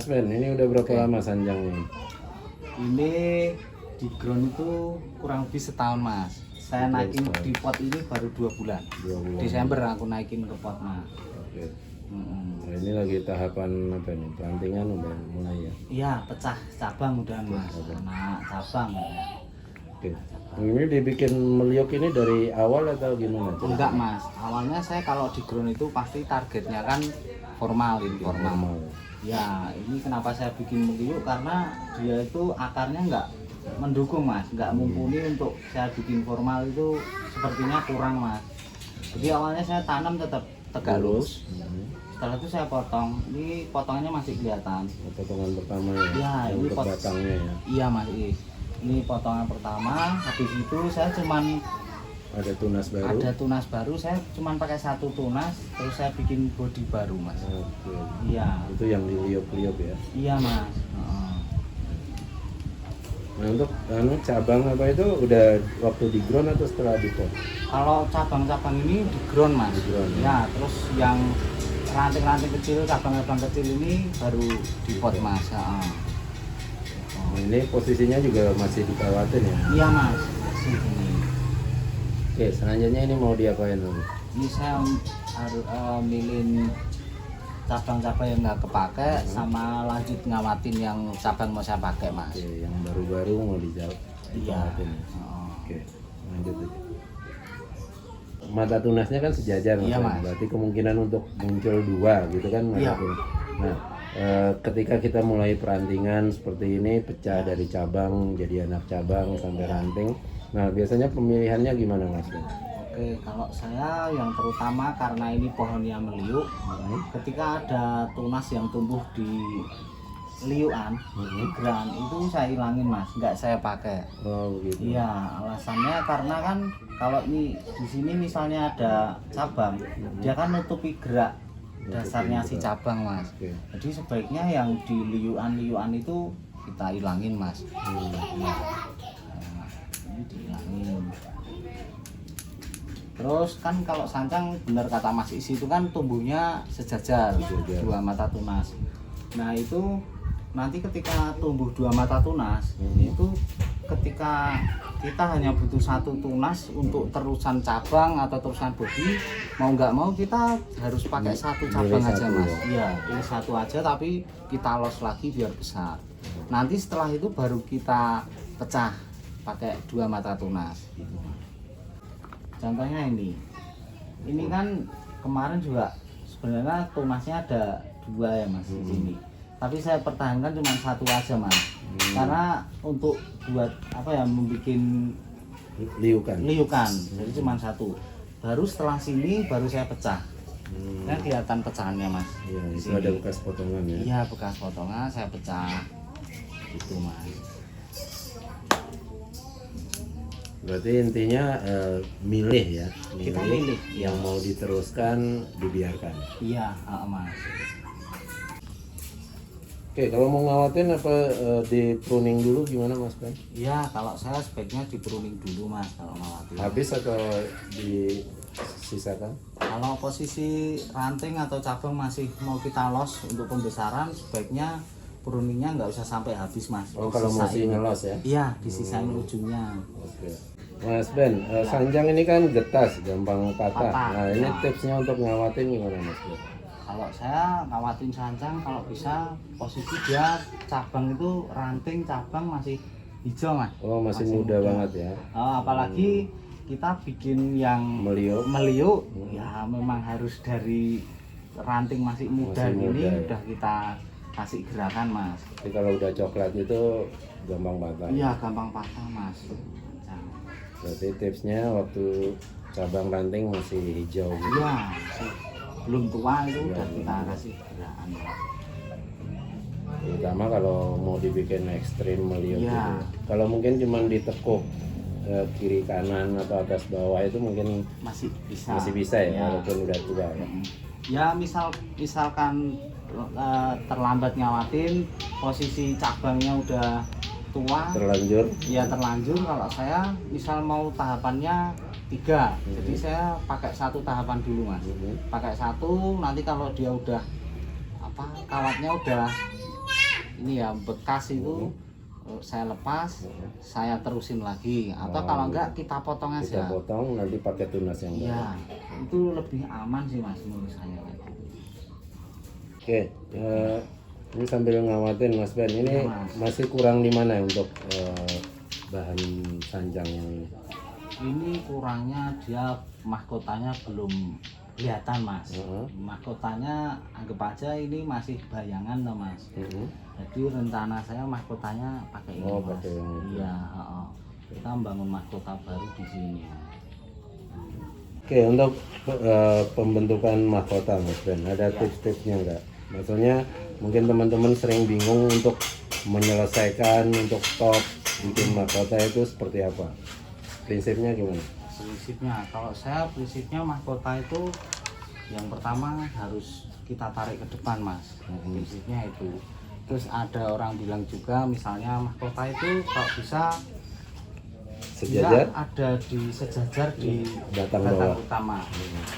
Mas Ben, ini udah berapa lama sanjang ini? Ini di ground itu kurang lebih setahun mas. Saya naikin di pot ini baru 2 bulan. 2 bulan. Desember aku naikin ke pot mas. Oke. Nah, ini lagi tahapan apa nih? Plantingan udah mulai ya? Iya, pecah cabang udah mas. Nah, cabang ya. Oke. Ini dibikin meliuk ini dari awal atau gimana? Enggak mas, awalnya saya kalau di ground itu pasti targetnya kan formal. Ya, ini kenapa saya bikin meliuk karena dia itu akarnya enggak mendukung mas, enggak mumpuni untuk saya bikin formal itu sepertinya kurang mas. Jadi awalnya saya tanam tetap tegak lurus. Setelah itu saya potong. Ini potongannya masih kelihatan. Potongan pertama ya? Ya, yang ini batangnya ya? Iya mas, ini potongan pertama. Habis itu saya cuman ada tunas baru? Ada tunas baru, saya cuman pakai 1 tunas, terus saya bikin bodi baru mas. Oke. Iya. Itu yang diliuk-liuk ya? Iya mas. Nah untuk cabang apa itu udah waktu di ground atau setelah di pot? Kalau cabang-cabang ini di ground mas. Di ground, ya. Terus yang ranting-ranting kecil, cabang-cabang kecil ini baru di pot mas. Nah, ini posisinya juga masih dikawatin ya? Iya mas. Sini. Oke, selanjutnya ini mau diapain dulu? Ini saya harus milih cabang-cabang yang nggak kepake, sama lanjut ngawatin yang cabang mau saya pakai mas. Oke, yang baru-baru mau dijawab. Iya. Oke, lanjut aja. Mata tunasnya kan sejajar, iya, mas. Berarti kemungkinan untuk muncul 2 gitu kan? Iya. Nah, ketika kita mulai perantingan seperti ini, pecah dari cabang jadi anak cabang sampai ranting. Nah, biasanya pemilihannya gimana mas? Oke, kalau saya yang terutama karena ini pohonnya meliuk, ketika ada tunas yang tumbuh di liukan, di gran itu saya hilangin mas, nggak saya pakai. Oh begitu. Iya, alasannya karena kan kalau ini di sini misalnya ada cabang, dia kan nutupi gerak dasarnya si cabang mas. Jadi sebaiknya yang di liukan itu kita hilangin mas. Nah, ini dihilangin. Terus kan kalau sancang benar kata Mas Isi itu kan tumbuhnya sejajar 2 mata tunas. Nah itu nanti ketika tumbuh 2 mata tunas itu ketika kita hanya butuh 1 tunas untuk terusan cabang atau terusan bodi, mau nggak mau kita harus pakai 1 cabang aja mas. Iya, ini 1 aja tapi kita los lagi biar besar. Nanti setelah itu baru kita pecah pakai 2 mata tunas. Contohnya ini kan kemarin juga sebenarnya tunasnya ada 2 ya mas di sini, tapi saya pertahankan cuma 1 aja mas, karena untuk buat apa ya, membuat liukan, jadi cuma 1. Baru setelah sini baru saya pecah. Kan kelihatan pecahannya mas. Iya, itu ada bekas potongan ya? Iya, bekas potongan saya pecah gitu mas. Berarti intinya milih ya, Kita milih yang mau diteruskan dibiarkan. Iya, mas. Oke, kalau mau ngawatin apa di pruning dulu gimana mas Ben? Iya, kalau saya sebaiknya di pruning dulu mas kalau ngawatin. Habis atau disisakan? Kalau posisi ranting atau cabang masih mau kita los untuk pembesaran, sebaiknya pruningnya nggak usah sampai habis mas. Oh, kalau masih ngelos ya? Iya, disisain ujungnya. Oke. Mas Ben, sanjang ini kan getas, gampang patah. Nah ini tipsnya untuk ngawatin gimana mas Ben? Kalau saya ngawatin sanjang, kalau bisa posisi dia cabang itu ranting cabang masih hijau mas. Oh masih muda banget ya? Apalagi kita bikin yang meliuk, ya memang harus dari ranting masih muda ini ya? Udah kita kasih gerakan mas. Jadi kalau udah coklat itu gampang patah? Iya gampang patah mas. Berarti tipsnya waktu cabang ranting masih hijau gitu? Iya, belum tua itu udah kita kasih gerakan. Terutama kalau mau dibikin ekstrim meliuk gitu. Ya. Kalau mungkin cuma ditekuk kiri kanan atau atas bawah itu mungkin masih bisa ya, walaupun udah tua ya. Ya misalkan terlambat ngawatin, posisi cabangnya udah tua, terlanjur. Kalau saya misal mau tahapannya 3, jadi saya pakai 1 tahapan dulu mas. Pakai 1, nanti kalau dia udah kawatnya udah ini ya bekas itu saya lepas, saya terusin lagi, atau kalau enggak kita potong Kita aja. potong nanti pakai tunas yang baru. Iya, itu lebih aman sih Mas menurut saya. Oke, ini sambil ngamatin Mas Ben, ini Iya, Mas. masih kurang di mana ya untuk bahan sanjang yang ini? Ini kurangnya dia mahkotanya belum kelihatan Mas. Heeh. Mahkotanya anggap aja ini masih bayangan loh Mas. Heeh. Jadi rencana saya mahkotanya pakai ini Oh, Mas. pakai yang itu. Iya, heeh. Kita membangun mahkota baru di sini. Oke, untuk pembentukan mahkota Mas Ben, ada tips-tipsnya nggak? Maksudnya mungkin teman-teman sering bingung untuk menyelesaikan untuk top bikin mahkota itu seperti apa? Prinsipnya gimana? Prinsipnya, kalau saya prinsipnya mahkota itu yang pertama harus kita tarik ke depan Mas. Prinsipnya itu. Terus ada orang bilang juga misalnya mahkota itu kalau bisa Sejajar? ada di sejajar di Batang batang bawah. utama.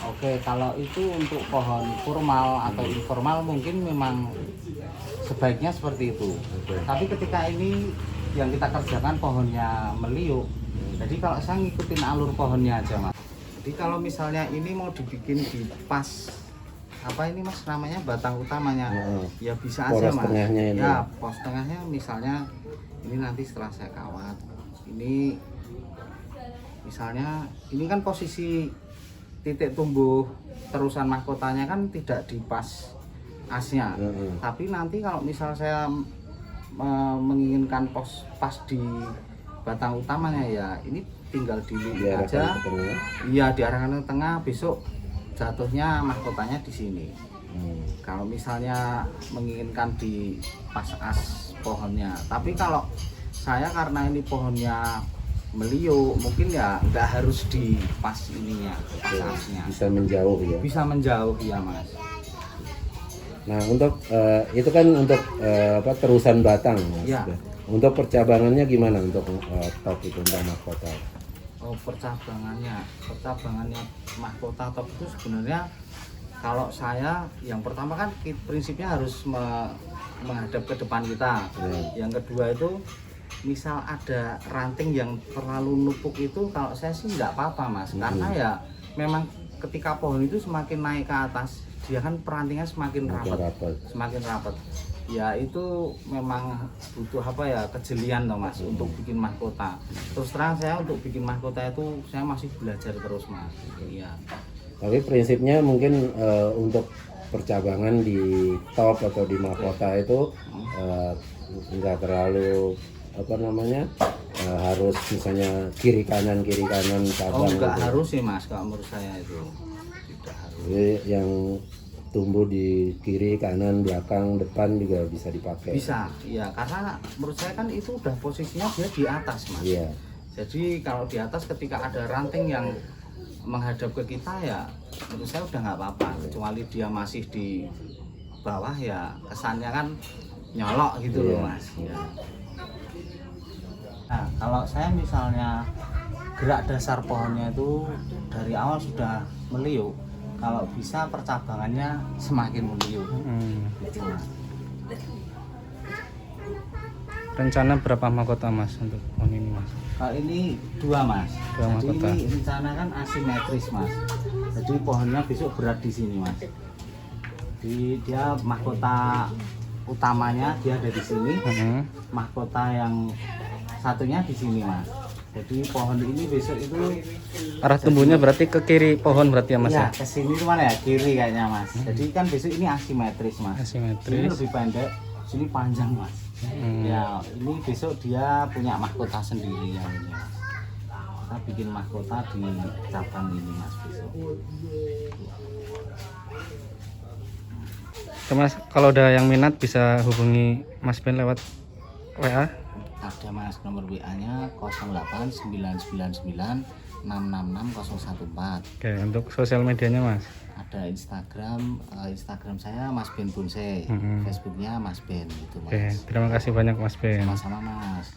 Oke, kalau itu untuk pohon formal atau informal mungkin memang sebaiknya seperti itu. Oke. Tapi ketika ini yang kita kerjakan pohonnya meliuk, jadi kalau saya ngikutin alur pohonnya aja Mas. Jadi kalau misalnya ini mau dibikin di pas apa ini Mas namanya batang utamanya, ya bisa aja Poros Mas. tengahnya ini. Ya, pos tengahnya misalnya ini nanti setelah saya kawat, ini misalnya ini kan posisi titik tumbuh terusan mahkotanya kan tidak di pas asnya. Tapi nanti kalau misal saya menginginkan pas di batang utamanya ya ini tinggal dililit Diarahkan aja. ke tengah. Iya, diarahkan ke tengah, besok jatuhnya mahkotanya di sini. Kalau misalnya menginginkan di pas as pohonnya, tapi kalau saya karena ini pohonnya meliuk, mungkin ya nggak harus di pas ininya, pas asnya. Bisa menjauh ya. Bisa menjauh ya Mas. Nah, untuk itu kan untuk terusan batang Mas. Ya. Untuk percabangannya gimana untuk top itu untuk mahkota? Oh, percabangannya mahkota top itu sebenarnya kalau saya yang pertama kan prinsipnya harus menghadap ke depan kita. Yang kedua itu misal ada ranting yang terlalu nupuk itu kalau saya sih nggak apa-apa Mas, karena ya memang ketika pohon itu semakin naik ke atas dia kan perantingnya semakin rapat. Ya itu memang butuh apa ya kejelian loh Mas untuk bikin mahkota. Terus terang saya untuk bikin mahkota itu saya masih belajar terus Mas. Iya. Tapi prinsipnya mungkin untuk percabangan di top atau di mahkota itu nggak terlalu apa namanya harus misalnya kiri kanan cabang. Oh nggak gitu. harus sih Mas kalau menurut saya itu tidak harus. Jadi yang tumbuh di kiri, kanan, belakang, depan juga bisa dipakai. Bisa, iya karena menurut saya kan itu udah posisinya dia di atas Mas. Iya. Jadi kalau di atas ketika ada ranting yang menghadap ke kita ya menurut saya udah nggak apa-apa. Kecuali dia masih di bawah ya kesannya kan nyolok gitu loh Mas. Ya. Nah kalau saya misalnya gerak dasar pohonnya itu dari awal sudah meliuk, kalau bisa percabangannya semakin meliuk. Gitu, Mas. Rencana berapa mahkota Mas untuk pohon ini Mas? Kalau ini dua Mas. Dua Jadi mahkota. ini rencana kan asimetris Mas. Jadi pohonnya besok berat di sini Mas. Jadi dia mahkota utamanya dia ada di sini. Mahkota yang satunya di sini Mas. Jadi pohon ini besok itu Arah tumbuhnya berarti ke kiri pohon berarti ya Mas ya ya? ke sini mana ya kiri kayaknya Mas. Jadi kan besok ini asimetris Mas. Sini Asimetris. lebih pendek, sini panjang Mas. Ya ini besok dia punya mahkota sendiri yang ini Mas. Kita bikin mahkota di cabang ini Mas besok. Mas, kalau ada yang minat bisa hubungi Mas Ben lewat WA. Ada Mas nomor WA-nya 0899666014. Oke, untuk sosial medianya Mas. Ada Instagram saya Mas Ben Bonsai, Facebooknya Mas Ben gitu Mas. Oke, terima kasih banyak Mas Ben. Sama-sama Mas.